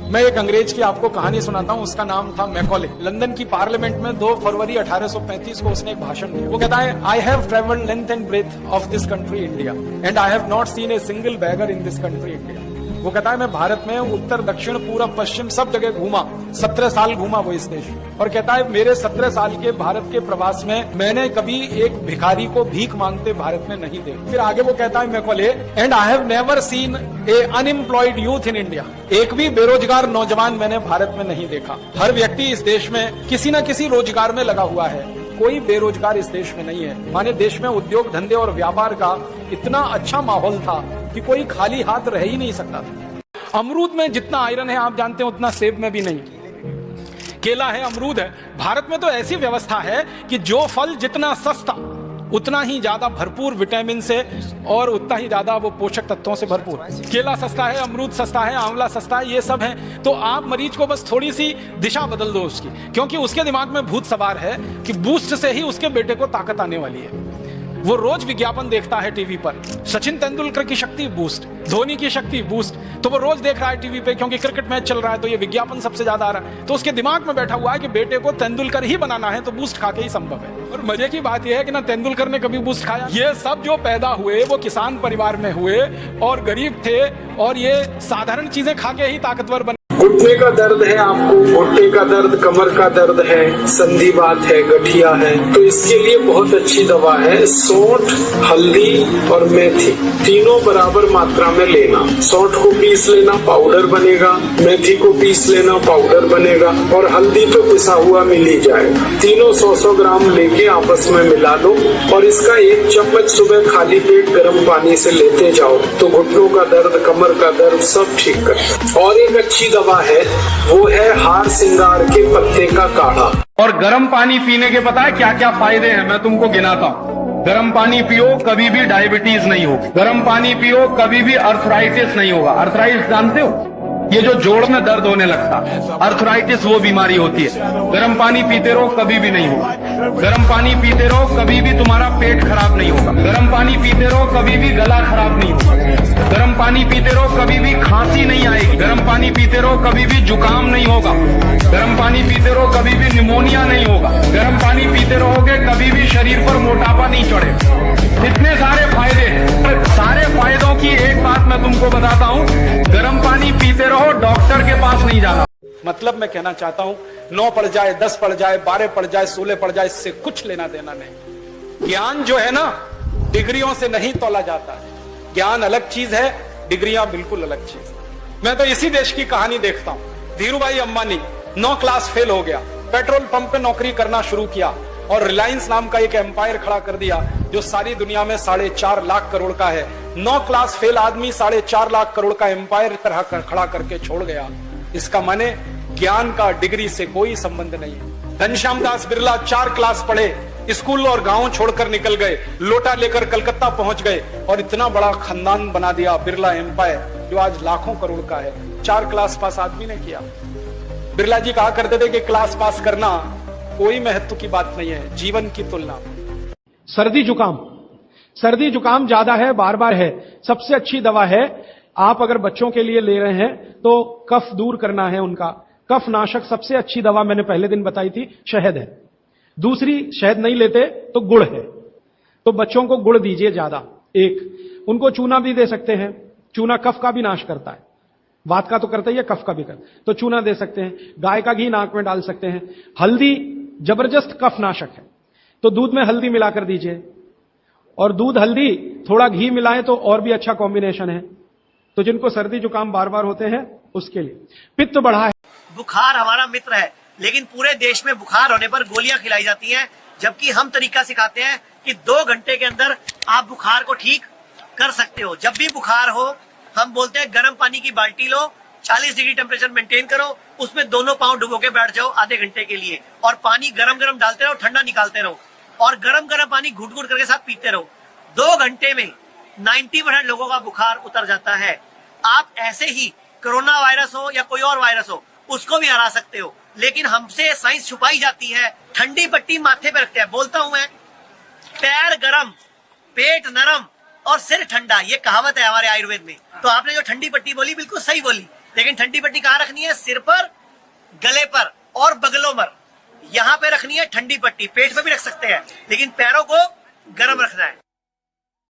मैं एक अंग्रेज की आपको कहानी सुनाता हूँ, उसका नाम था मैकॉले। लंदन की पार्लियामेंट में 2 फरवरी 1835 को उसने एक भाषण दिया। वो कहता है, I have travelled length and breadth of this country India and I have not seen a single beggar in this country India. वो कहता है, मैं भारत में उत्तर दक्षिण पूरब पश्चिम सब जगह घूमा, 17 साल घूमा वो इस देश में, और कहता है मेरे 17 साल के भारत के प्रवास में मैंने कभी एक भिखारी को भीख मांगते भारत में नहीं देखा। फिर आगे वो कहता है Macaulay, and I have never seen A unemployed youth in India. एक भी बेरोजगार नौजवान मैंने भारत में नहीं देखा। हर व्यक्ति इस देश में किसी न किसी रोजगार में लगा हुआ है, कोई बेरोजगार इस देश में नहीं है। माने देश में उद्योग धंधे और व्यापार का इतना अच्छा माहौल था कि कोई खाली हाथ रह ही नहीं सकता था। अमरूद में जितना आयरन है आप जानते हैं, उतना सेब में भी नहीं। केला है, अमरूद है। भारत में तो ऐसी व्यवस्था है कि जो फल जितना सस्ता उतना ही ज्यादा भरपूर विटामिन से और उतना ही ज्यादा वो पोषक तत्वों से भरपूर। केला सस्ता है, अमरूद सस्ता है, आंवला सस्ता है, ये सब है। तो आप मरीज को बस थोड़ी सी दिशा बदल दो उसकी, क्योंकि उसके दिमाग में भूत सवार है कि बूस्ट से ही उसके बेटे को ताकत आने वाली है। वो रोज विज्ञापन देखता है टीवी पर, सचिन तेंदुलकर की शक्ति बूस्ट, धोनी की शक्ति बूस्ट, तो वो रोज देख रहा है टीवी पे, क्योंकि क्रिकेट मैच चल रहा है तो ये विज्ञापन सबसे ज्यादा आ रहा है। तो उसके दिमाग में बैठा हुआ है कि बेटे को तेंदुलकर ही बनाना है, तो बूस्ट खा के ही संभव है। और मजे की बात यह है कि ना तेंदुलकर ने कभी बूस्ट खाया। ये सब जो पैदा हुए वो किसान परिवार में हुए और गरीब थे, और ये साधारण चीजें खा के ही ताकतवर बने। घुटने का दर्द है आपको, घुटने का दर्द, कमर का दर्द है, संधिवात है, गठिया है, तो इसके लिए बहुत अच्छी दवा है सौंठ, हल्दी और मेथी, तीनों बराबर मात्रा में लेना। सौंठ को पीस लेना, पाउडर बनेगा, मेथी को पीस लेना, पाउडर बनेगा, और हल्दी तो पिसा हुआ मिल ही जाएगा। तीनों 100-100 ग्राम लेके आपस में मिला लो, और इसका 1 चम्मच सुबह खाली पेट गर्म पानी से लेते जाओ तो घुटनों का दर्द, कमर का दर्द सब ठीक करता। और एक अच्छी दवा है, वो है हार सिंगार के पत्ते का काढ़ा। और गर्म पानी पीने के पता है क्या क्या फायदे हैं, मैं तुमको गिनाता हूँ। गर्म पानी पियो, कभी भी डायबिटीज नहीं होगी। गर्म पानी पियो, कभी भी अर्थराइटिस नहीं होगा। अर्थराइटिस जानते हो, ये जो जोड़ में दर्द होने लगता, अर्थराइटिस वो बीमारी होती है। गर्म पानी पीते रहो, कभी भी नहीं होगा। गर्म पानी पीते रहो, कभी भी तुम्हारा पेट खराब नहीं होगा। गर्म पानी पीते रहो, कभी भी गला खराब नहीं होगा। गर्म पानी पीते रहो, कभी भी खांसी नहीं आएगी। गर्म पानी पीते रहो, कभी भी जुकाम नहीं होगा। गर्म पानी पीते रहो, कभी भी निमोनिया नहीं होगा। गर्म पानी पीते रहोगे, कभी भी शरीर पर मोटापा नहीं चढ़ेगा। इतने सारे फायदे हैं। सारे फायदों की एक बात मैं तुमको बताता हूँ, गर्म पानी पीते रहो, डॉक्टर के पास नहीं जाना। मतलब मैं कहना चाहता हूं, 9 पढ़ जाए, 10 पढ़ जाए, 12 पढ़ जाए, 16 पढ़ जाए, इससे कुछ लेना देना नहीं। ज्ञान जो है ना, डिग्रियों से नहीं तोला जाता है। ज्ञान अलग चीज है, डिग्रियां बिल्कुल अलग चीज है। मैं तो इसी देश की कहानी देखता हूं। धीरूभाई अंबानी 9 क्लास फेल हो गया, पेट्रोल पंप पे नौकरी करना शुरू किया और रिलायंस नाम का एक एम्पायर खड़ा कर दिया जो सारी दुनिया में 4.5 लाख करोड़ का है। 9 क्लास फेल आदमी 4.5 लाख करोड़ का एम्पायर खड़ा करके छोड़ गया। इसका माने ज्ञान का डिग्री से कोई संबंध नहीं है। घनश्याम दास बिरला 4 क्लास पढ़े, स्कूल और गांव छोड़कर निकल गए, लोटा लेकर कलकत्ता पहुंच गए और इतना बड़ा खानदान बना दिया, बिरला एम्पायर, जो आज लाखों करोड़ का है। 4 क्लास पास आदमी ने किया। बिरला जी कहा करते थे कि क्लास पास करना कोई महत्व की बात नहीं है जीवन की तुलना। सर्दी जुकाम ज्यादा है, बार बार है, सबसे अच्छी दवा है। आप अगर बच्चों के लिए ले रहे हैं तो कफ दूर करना है उनका, कफ नाशक सबसे अच्छी दवा मैंने पहले दिन बताई थी, शहद है। दूसरी, शहद नहीं लेते तो गुड़ है, तो बच्चों को गुड़ दीजिए ज्यादा। एक, उनको चूना भी दे सकते हैं, चूना कफ का भी नाश करता है, वात का तो करता ही है, कफ का भी करता है, तो चूना दे सकते हैं। गाय का घी नाक में डाल सकते हैं। हल्दी जबरदस्त कफ नाशक है, तो दूध में हल्दी मिलाकर दीजिए, और दूध हल्दी थोड़ा घी मिलाएं तो और भी अच्छा कॉम्बिनेशन है। तो जिनको सर्दी जुकाम बार बार होते हैं उसके लिए। पित्त बढ़ा है। बुखार हमारा मित्र है, लेकिन पूरे देश में बुखार होने पर गोलियां खिलाई जाती हैं, जबकि हम तरीका सिखाते हैं कि 2 घंटे के अंदर आप बुखार को ठीक कर सकते हो। जब भी बुखार हो, हम बोलते हैं गर्म पानी की बाल्टी लो, 40 डिग्री टेम्परेचर मेंटेन करो, उसमें दोनों पांव डुबो के बैठ जाओ आधे घंटे के लिए, और पानी गरम गरम डालते रहो, ठंडा निकालते रहो, और गरम गरम पानी घुट घुट करके साथ पीते रहो। 2 घंटे में 90% लोगों का बुखार उतर जाता है। आप ऐसे ही कोरोना वायरस हो या कोई और वायरस हो, उसको भी हरा सकते हो, लेकिन हमसे साइंस छुपाई जाती है। ठंडी पट्टी माथे पे रखते हैं, बोलता हूं मैं, पैर गरम, पेट नरम और सिर ठंडा, ये कहावत है हमारे आयुर्वेद में। तो आपने जो ठंडी पट्टी बोली बिल्कुल सही बोली, लेकिन ठंडी पट्टी कहाँ रखनी है? सिर पर, गले पर और बगलों पर, यहां पे रखनी है ठंडी पट्टी। पेट पे भी रख सकते हैं, लेकिन पैरों को गर्म रखना है।